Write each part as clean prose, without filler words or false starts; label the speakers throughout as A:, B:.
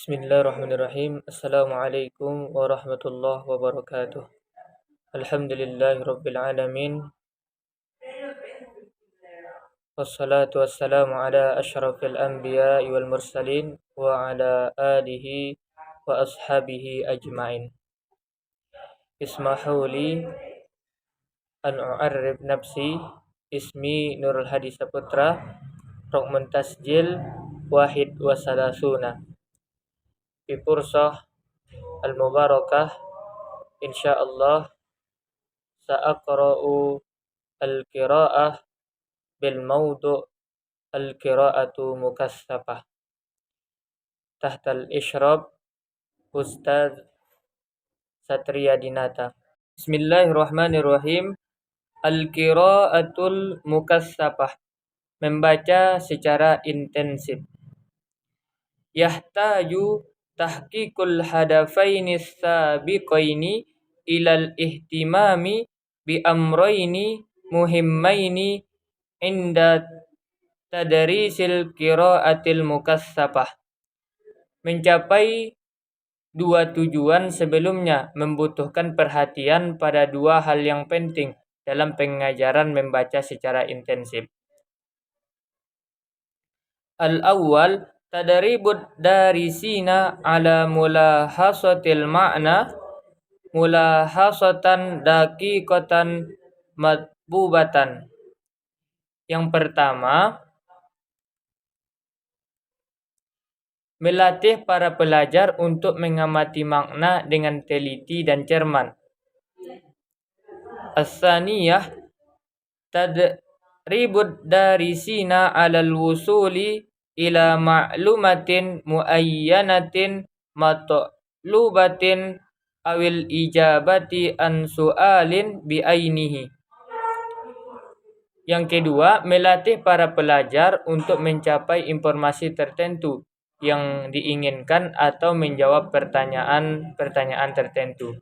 A: Bismillahirrahmanirrahim. Assalamualaikum warahmatullahi wabarakatuh. Alhamdulillahirabbil alamin. Wassalatu wassalamu ala asyrafil anbiya'i wal mursalin wa ala alihi wa ashabihi ajmain. Ismahu li an u'arrib nafsi. Ismi Nurul Hadi Saputra. Rokmun tasjil wahid wa salasuna. Fi fursah al-mubarakah insyaallah sa'aqra'u al-qira'ah bil mawdu' al-qira'atu mukassafah tahtal isyrab Ustaz Satria Dinata. Bismillahirrahmanirrahim. Al-qira'atul mukassafah, membaca secara intensif. Yahtaju tahqiqul hadafaini sabiqaini ilal ihtimami bi amraini muhimmaini inda tadrisil qiraatil mukassafah. Mencapai dua tujuan sebelumnya membutuhkan perhatian pada dua hal yang penting dalam pengajaran membaca secara intensif. Al-awwal tadribud darisina ala mulahasatil ma'na mulahasatan daqiqatan matbubatan. Yang pertama, melatih para pelajar untuk mengamati makna dengan teliti dan cermat. As-saniyah tadribud darisina alal wusuli ila ma'lumatin muayyanatin matlubatin awil ijabati an su'alin bi'ainihi. Yang kedua, melatih para pelajar untuk mencapai informasi tertentu yang diinginkan atau menjawab pertanyaan tertentu.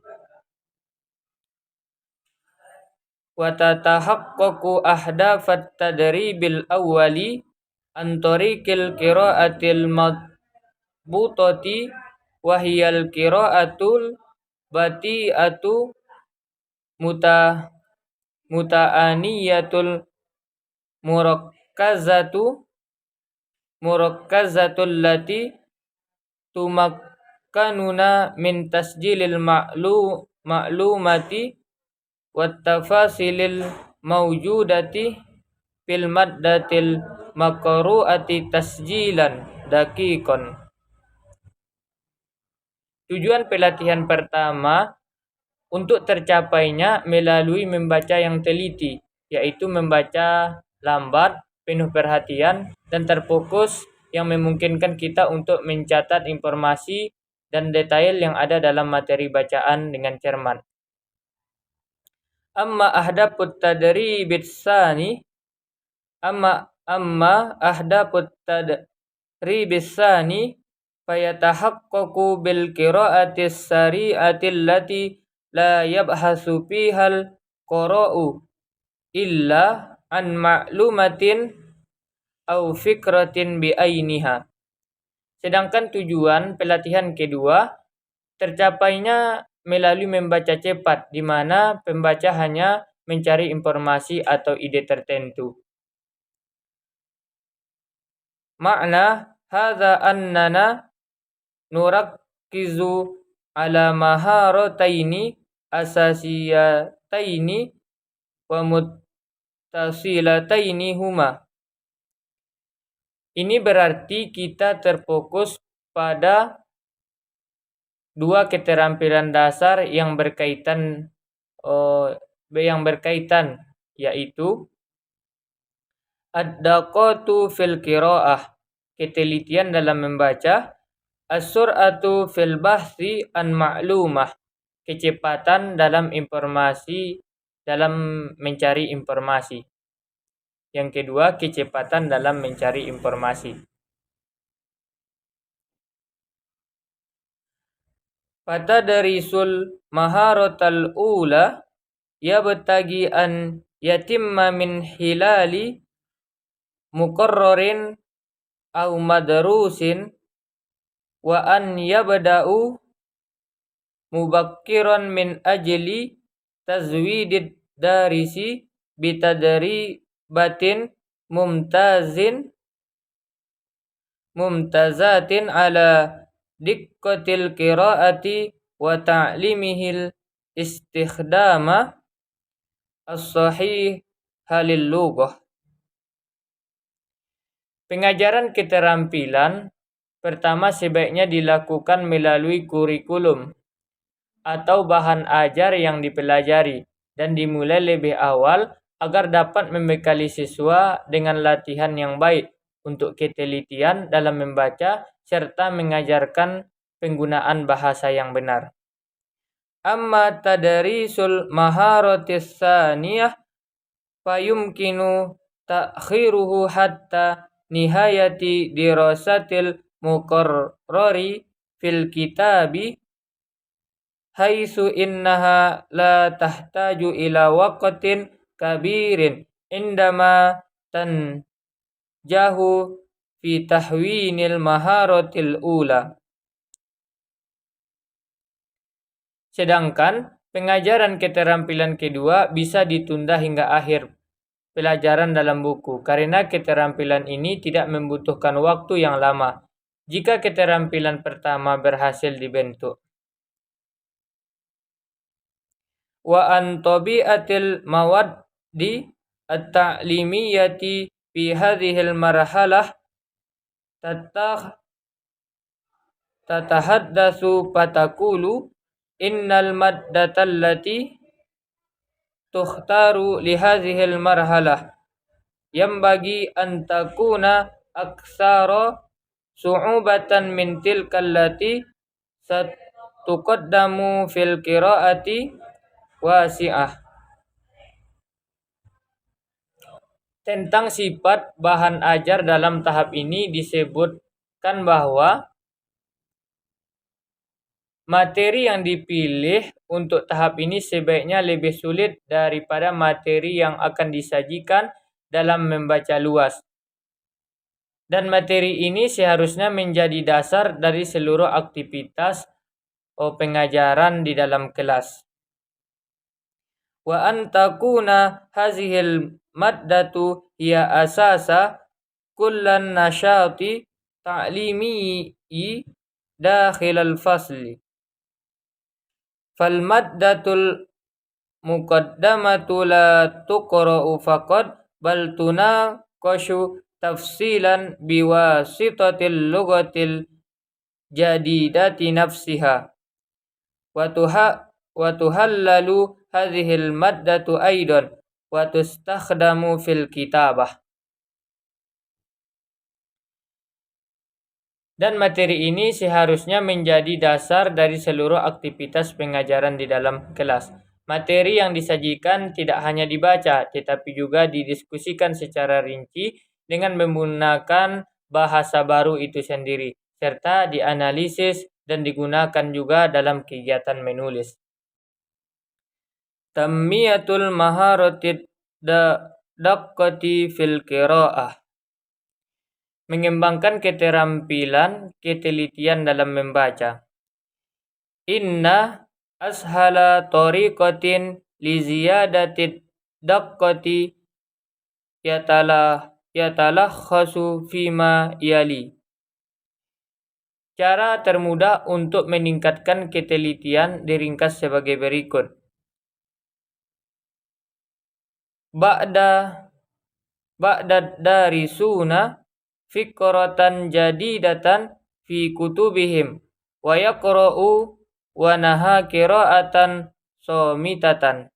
A: Wa tatahaqqaqu ahdafat tadribil awwali an tariqil qiraatil madbutati wa hiyal qiraatul bati'atu muta'aniyatul murakkazatul lati tumakkanuna min tasjilil ma'lumati wat tafasilil mawjudati fil maddatil maqru'ati tasjilan daqiqan. Tujuan pelatihan pertama untuk tercapainya melalui membaca yang teliti, yaitu membaca lambat, penuh perhatian, dan terfokus yang memungkinkan kita untuk mencatat informasi dan detail yang ada dalam materi bacaan dengan cermat. Amma ahdafut tadribis sani fayatahaqqaqu bil qiraatis sari'atil lati la yabhasu fihal qara'u illa an ma'lumatin au fikratin bi'ainiha. Sedangkan tujuan pelatihan kedua tercapainya melalui membaca cepat, di mana pembaca hanya mencari informasi atau ide tertentu. Makna hadza annana nurakkizu ala maharataini asasiyataini wa muttasilataini huma. Ini berarti kita terfokus pada dua keterampilan dasar yang berkaitan yaitu ad-daqatu fil qiraah, ketelitian dalam membaca, as-sur'atu fil bahthi an ma'lumah, kecepatan dalam mencari informasi. Yang kedua, kecepatan dalam mencari informasi. Fatadrisul maharatal ula yabtagi an yatimma min hilali muqarrarin au madrusin wa an yabda'u mubakkiran min ajli tazwidid darisi bitadribatin mumtazatin ala diqqatil qiraati wa ta'limihil istikhdama as-sahih halil lughah. Pengajaran keterampilan pertama sebaiknya dilakukan melalui kurikulum atau bahan ajar yang dipelajari dan dimulai lebih awal agar dapat membekali siswa dengan latihan yang baik untuk ketelitian dalam membaca serta mengajarkan penggunaan bahasa yang benar. Amma tadarisul maharatis saniyah fayumkinu ta'khiruhu hatta nihayati dirasatil muqarrari fil kitabi haitsu innaha la tahtaju ila waqtin kabirin indama tanjahu fi tahwinil maharatil ula. Sedangkan pengajaran keterampilan kedua bisa ditunda hingga akhir pelajaran dalam buku karena keterampilan ini tidak membutuhkan waktu yang lama jika keterampilan pertama berhasil dibentuk. Wa an tabi'atil mawaddi at-ta'limiyati fi hadhil marhalah tatahaddatsu fatakulu innal maddatallati tukhtaru li hadhil marhalah yambagi an takuna aktsara su'ubatan min tilkallati satuqaddamu fil qiraati wasi'ah. Tentang sifat bahan ajar dalam tahap ini disebutkan bahwa materi yang dipilih untuk tahap ini sebaiknya lebih sulit daripada materi yang akan disajikan dalam membaca luas. Dan materi ini seharusnya menjadi dasar dari seluruh aktivitas pengajaran di dalam kelas. Wa an takuna hazihil maddatu hiya asasa kullan nasyati ta'limi dakhilal fasli. Fal maddatul muqaddamatu la tuqra'u faqad bal tunaqashu tafsilan biwasitatil lughatil jadidati nafsiha wa tuhallalu hadhil maddatu aidan wa tustakhdamu fil kitabah. Dan materi ini seharusnya menjadi dasar dari seluruh aktivitas pengajaran di dalam kelas. Materi yang disajikan tidak hanya dibaca, tetapi juga didiskusikan secara rinci dengan menggunakan bahasa baru itu sendiri, serta dianalisis dan digunakan juga dalam kegiatan menulis. Tammiyatul maharatid daqqati fil qiraah. Mengembangkan keterampilan ketelitian dalam membaca. Inna ashala tariqatin li ziyadati daqqati yatalakhasu fima yali. Cara termudah untuk meningkatkan ketelitian diringkas sebagai berikut. Ba'da darisuna fikratan jadidatan fi kutubihim wa yaqra'u wa naha qira'atan somitatan.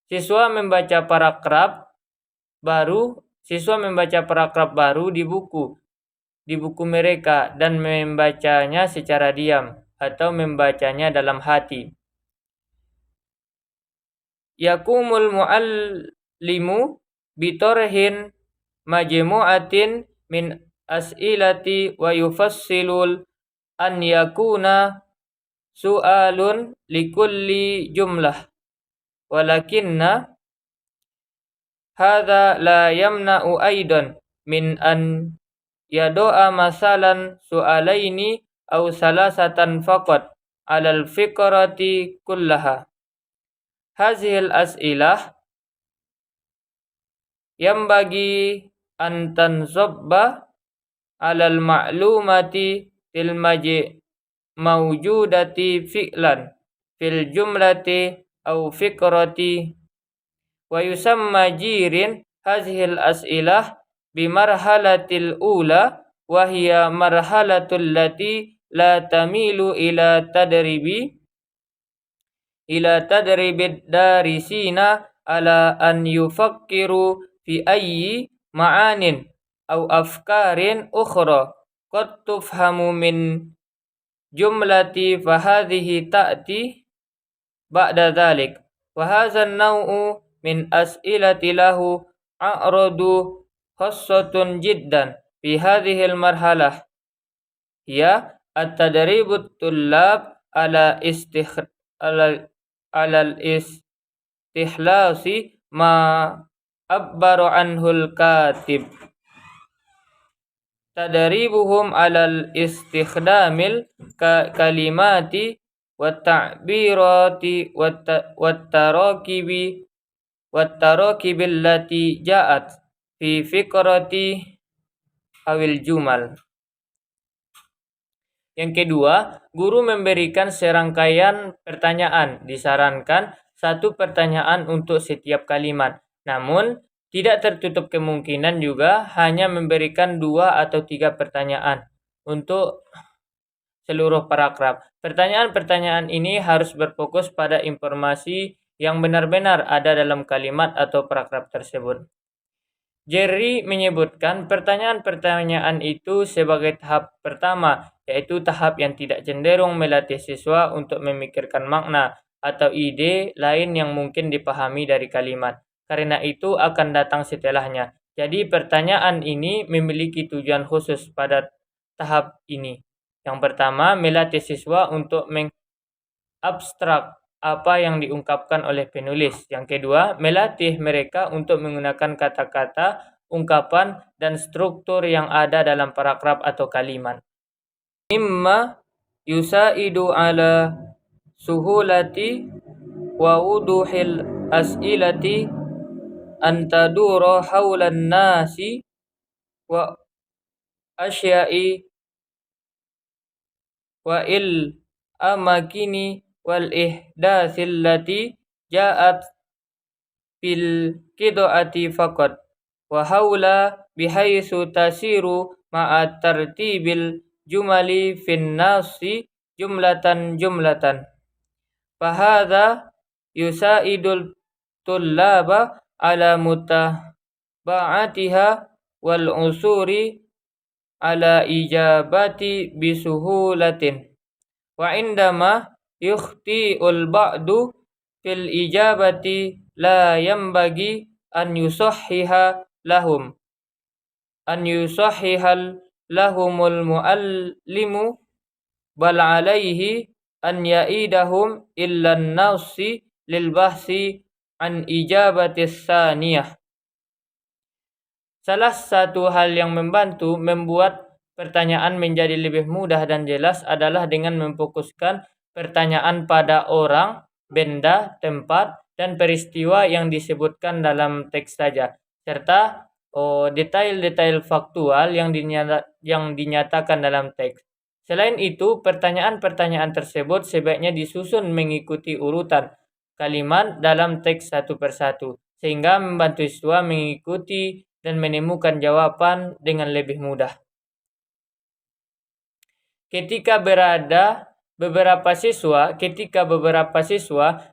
A: Siswa membaca paragraf baru di buku mereka dan membacanya secara diam atau membacanya dalam hati. Yakumul muallimu bitorhin majmu'atin min as'ilati wa yufassilul an yakuna su'alun likulli jumlah walakinna hadha la yamna'u aidan min an yado'a masalan su'alaini aw salasatan faqat 'alal fiqrati kullaha. Hazihil as'ilah yambagi an tansabba 'alal ma'lumati mawjudati fi'lan fil jumlati aw fiqrati wa yusamma jirin hazihil as'ilah bimarhalatil ula wa hiya marhalatul lati la tamilu ila tadribid darisina ala an yufakkiru fi ayyi ma'anin aw afkarin ukhra qad tufhamu min jumlati fahadhihi ta'ti ba'da dhalik wa hadha an-naw'u min as'ilati lahu a'radu khassatun jiddan fi hadhihi al-marhalah hiya at-tadribut tullab ala istihlasi ma abbaru anhul katib tadribuhum alal istikhdamil kalimati wat ta'birati wat tarakibil lati ja'at fi fiqrati awil jumal. Yang kedua, guru memberikan serangkaian pertanyaan. Disarankan satu pertanyaan untuk setiap kalimat. Namun, tidak tertutup kemungkinan juga hanya memberikan 2 atau 3 pertanyaan untuk seluruh paragraf. Pertanyaan-pertanyaan ini harus berfokus pada informasi yang benar-benar ada dalam kalimat atau paragraf tersebut. Jerry menyebutkan pertanyaan-pertanyaan itu sebagai tahap pertama, yaitu tahap yang tidak cenderung melatih siswa untuk memikirkan makna atau ide lain yang mungkin dipahami dari kalimat. Karena itu akan datang setelahnya. Jadi pertanyaan ini memiliki tujuan khusus pada tahap ini. Yang pertama, melatih siswa untuk mengabstrak apa yang diungkapkan oleh penulis. Yang kedua, melatih mereka untuk menggunakan kata-kata, ungkapan, dan struktur yang ada dalam paragraf atau kalimat. Mimma yusaidu ala suhulati wa wuduhil as'ilati antadura haulan nasi wa asya'i wa il amakini wal ihdatsil lati ja'at fil qid'ati faqat wa haula bihaitsu tasiru ma'a tartibil jumali fin nasi jumlatan fahadha yusaidul tullaba ala mutaba'atiha wal usuri ala ijabati bisuhulatin wa indama yukhti'ul ba'du fil ijabati la yambagi an yusahhihal lahumul muallimu bal alaihi an ya'idahum illan nasi lil bahsi an ijabatis saniyah. Salah satu hal yang membantu membuat pertanyaan menjadi lebih mudah dan jelas adalah dengan memfokuskan pertanyaan pada orang, benda, tempat, dan peristiwa yang disebutkan dalam teks saja, serta detail-detail faktual yang dinyatakan dalam teks. Selain itu, pertanyaan-pertanyaan tersebut sebaiknya disusun mengikuti urutan kalimat dalam teks satu persatu, sehingga membantu siswa mengikuti dan menemukan jawaban dengan lebih mudah. Ketika beberapa siswa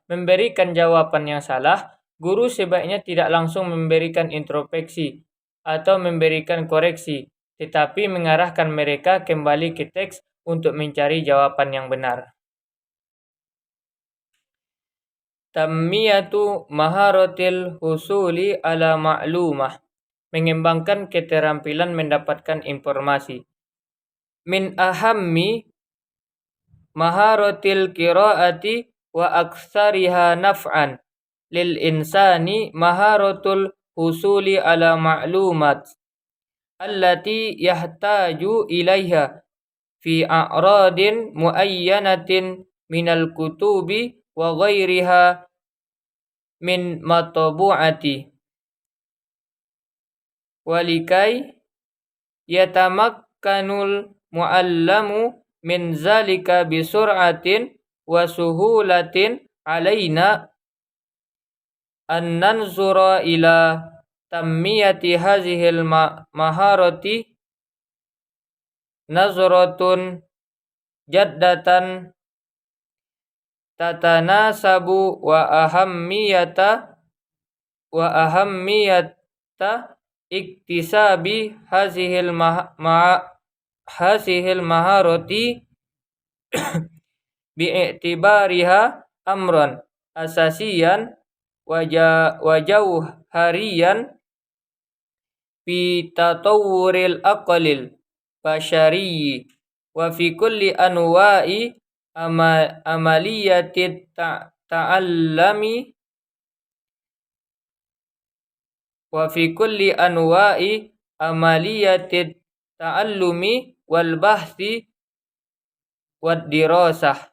A: memberikan jawaban yang salah, guru sebaiknya tidak langsung memberikan introspeksi atau memberikan koreksi, tetapi mengarahkan mereka kembali ke teks untuk mencari jawaban yang benar. Tammiyatu maharatil husuli ala ma'lumah, mengembangkan keterampilan mendapatkan informasi. Min ahammi maharatil qiraati wa aktsariha naf'an lil insani maharatul husuli ala ma'lumat allati yahtaju ilaiha fi a'radin muayyanatin minal kutubi wa ghairiha min matabu'ati walikai yatamakkanul mu'allamu min zalika bisur'atin wa suhulatin alaina an nanzura ila tammiyati hazihil maharati nazratun jaddatan tatanasabu wa ahammiyata iktisabi hazihil maharati bi'tibariha amran asasiyan wajauhariyan fi tatawuril aqlil basyari wa fi kulli anwa'i amaliyatit ta'allami wa fi kulli anwa'i amaliyatit ta'allumi wal bahthi wad dirasah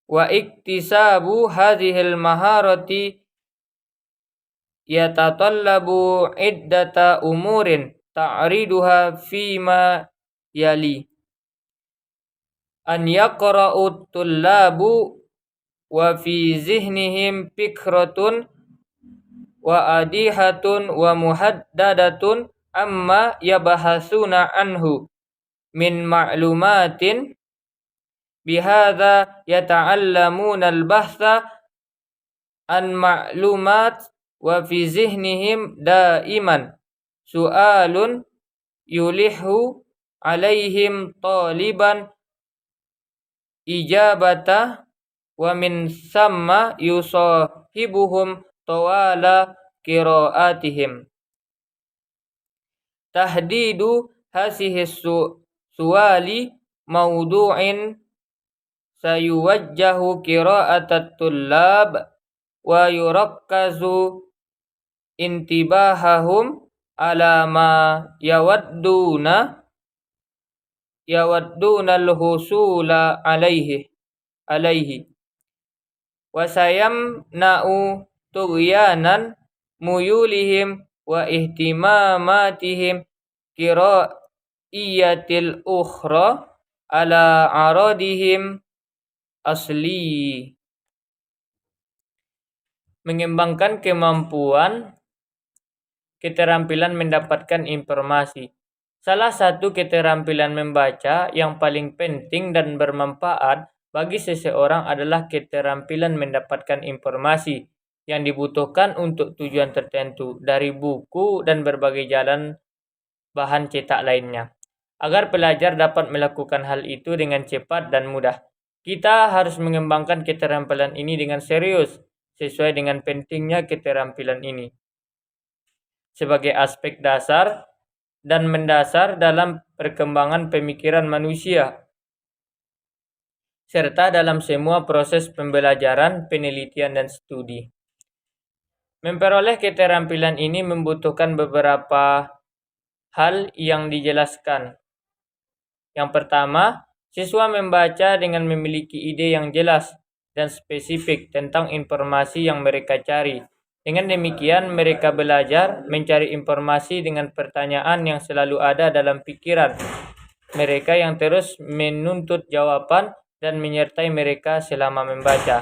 A: wa iktisabu hadhil maharati yatatallabu iddata umurin ta'riduha fima yali an yaqra'u tullabu wa fi zihnihim fikratun wa adihatun wa muhaddadatun amma yabahasuna anhu min ma'lumatin bihadza yata'allamuna al-bahtha an ma'lumat wa fi zihnihim daiman su'alun yulihu alaihim taliban ijabata wa min samma yusahibuhum tawala qiraatihim tahdidu hasihi suwali maudu'in sayuwajjahu qira'atat tullab wa yurakkazu intibahahum ala ma yawadduna al-husula alaihi wa sayamna'u tughyanan muyulihim wa ihtimamatihim qira'iyatil ukhra ala aradihim asli. Mengembangkan kemampuan keterampilan mendapatkan informasi. Salah satu keterampilan membaca yang paling penting dan bermanfaat bagi seseorang adalah keterampilan mendapatkan informasi yang dibutuhkan untuk tujuan tertentu dari buku dan berbagai jalan bahan cetak lainnya. Agar pelajar dapat melakukan hal itu dengan cepat dan mudah, kita harus mengembangkan keterampilan ini dengan serius, sesuai dengan pentingnya keterampilan ini sebagai aspek dasar dan mendasar dalam perkembangan pemikiran manusia, serta dalam semua proses pembelajaran, penelitian, dan studi. Memperoleh keterampilan ini membutuhkan beberapa hal yang dijelaskan. Yang pertama, siswa membaca dengan memiliki ide yang jelas dan spesifik tentang informasi yang mereka cari. Dengan demikian, mereka belajar mencari informasi dengan pertanyaan yang selalu ada dalam pikiran mereka yang terus menuntut jawaban dan menyertai mereka selama membaca.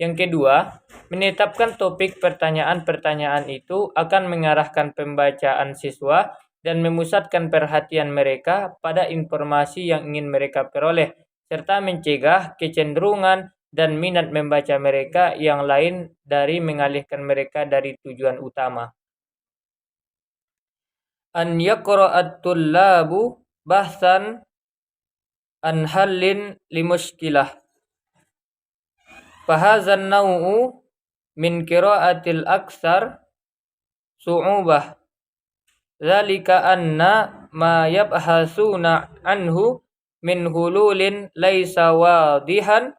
A: Yang kedua, menetapkan topik pertanyaan-pertanyaan itu akan mengarahkan pembacaan siswa dan memusatkan perhatian mereka pada informasi yang ingin mereka peroleh, serta mencegah kecenderungan dan minat membaca mereka yang lain dari mengalihkan mereka dari tujuan utama. An yaqra'at tullabu bahsan an hallin limushkilah. Fahazan naw'u min qira'atil aksar su'ubah. Zalika anna ma yabhasuna anhu min hululin laisa wadihan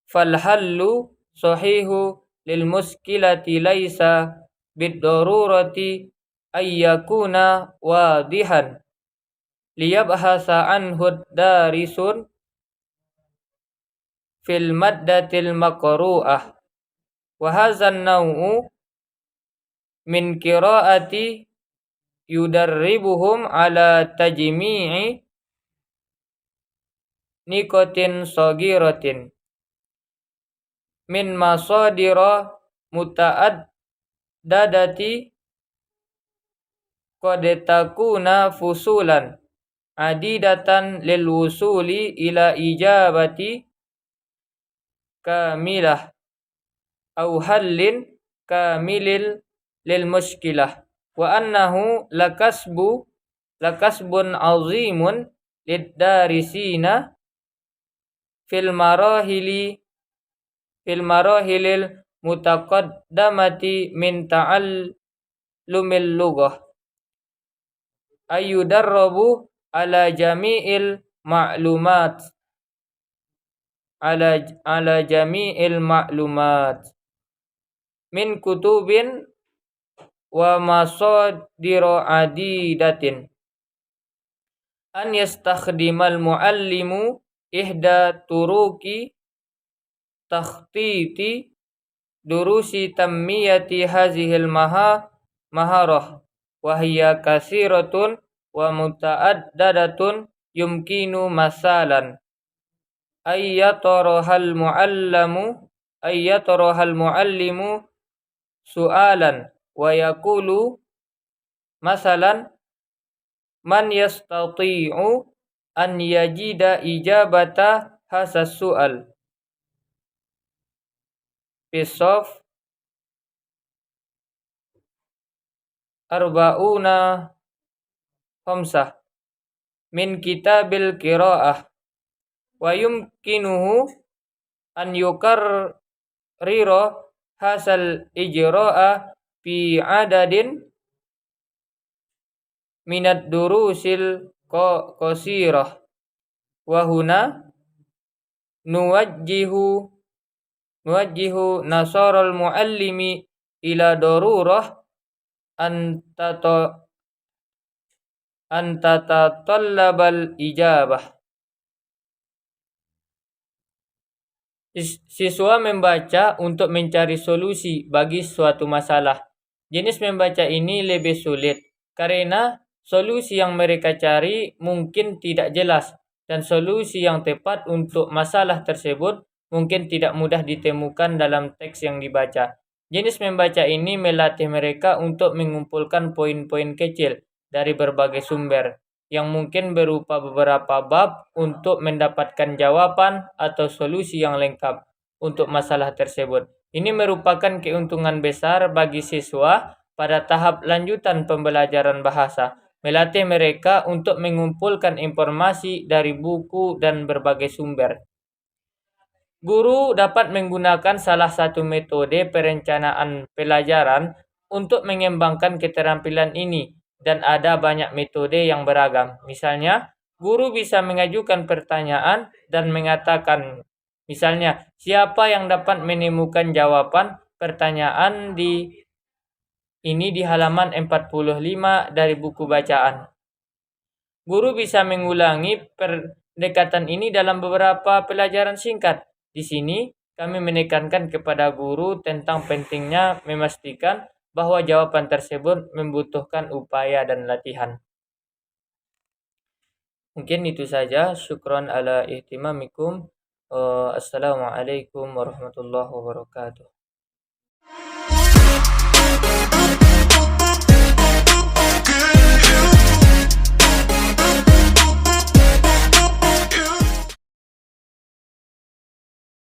A: falhallu sahihu lil muskilati laisa bid-darurati ayyakuna wadihan liyabhasa anhu darisun fil maddatil maqru'ah wa hadzan naw'u min qiraati yudarribuhum ala tajmi'i nikotin sagiratin min masadira muta'addadati qad takuna fusulan adidatan lil wusuli ila ijabati kamilah au hallin kamilil lil muskilah wa annahu lakasbun azimun liddarisina fil marahilil mutaqaddamati min ta'allumil lughah ayyudarrabu ala jami'il ma'lumat ala jami'il ma'lumat min kutubin wa masadira adidatin an yastakhdimal muallimu ihda turuki takhtiti durusi tammiyati hazihil maharah wa hiya kasiratun wa muta'addadatun yumkinu masalan ayyatarahal muallimu su'alan wa yaqulu masalan man yastati'u an yajida ijabata hasas su'al Pisof arba'una khamsah min kitabil qiraah wa yumkinuhu an yukarrira hasal ijra'a fi adadin minad durusil qasirah wa huna nuwajjihu nasaral muallimi ila darurah an tatatallabal ijabah. Siswa membaca untuk mencari solusi bagi suatu masalah. Jenis membaca ini lebih sulit karena solusi yang mereka cari mungkin tidak jelas dan solusi yang tepat untuk masalah tersebut mungkin tidak mudah ditemukan dalam teks yang dibaca. Jenis membaca ini melatih mereka untuk mengumpulkan poin-poin kecil dari berbagai sumber yang mungkin berupa beberapa bab untuk mendapatkan jawaban atau solusi yang lengkap untuk masalah tersebut. Ini merupakan keuntungan besar bagi siswa pada tahap lanjutan pembelajaran bahasa, melatih mereka untuk mengumpulkan informasi dari buku dan berbagai sumber. Guru dapat menggunakan salah satu metode perencanaan pelajaran untuk mengembangkan keterampilan ini, dan ada banyak metode yang beragam. Misalnya, guru bisa mengajukan pertanyaan dan mengatakan, misalnya, siapa yang dapat menemukan jawaban pertanyaan ini di halaman 45 dari buku bacaan. Guru bisa mengulangi pendekatan ini dalam beberapa pelajaran singkat. Di sini, kami menekankan kepada guru tentang pentingnya memastikan bahwa jawaban tersebut membutuhkan upaya dan latihan. Mungkin itu saja. Syukran ala ihtimamikum. Assalamualaikum warahmatullahi wabarakatuh.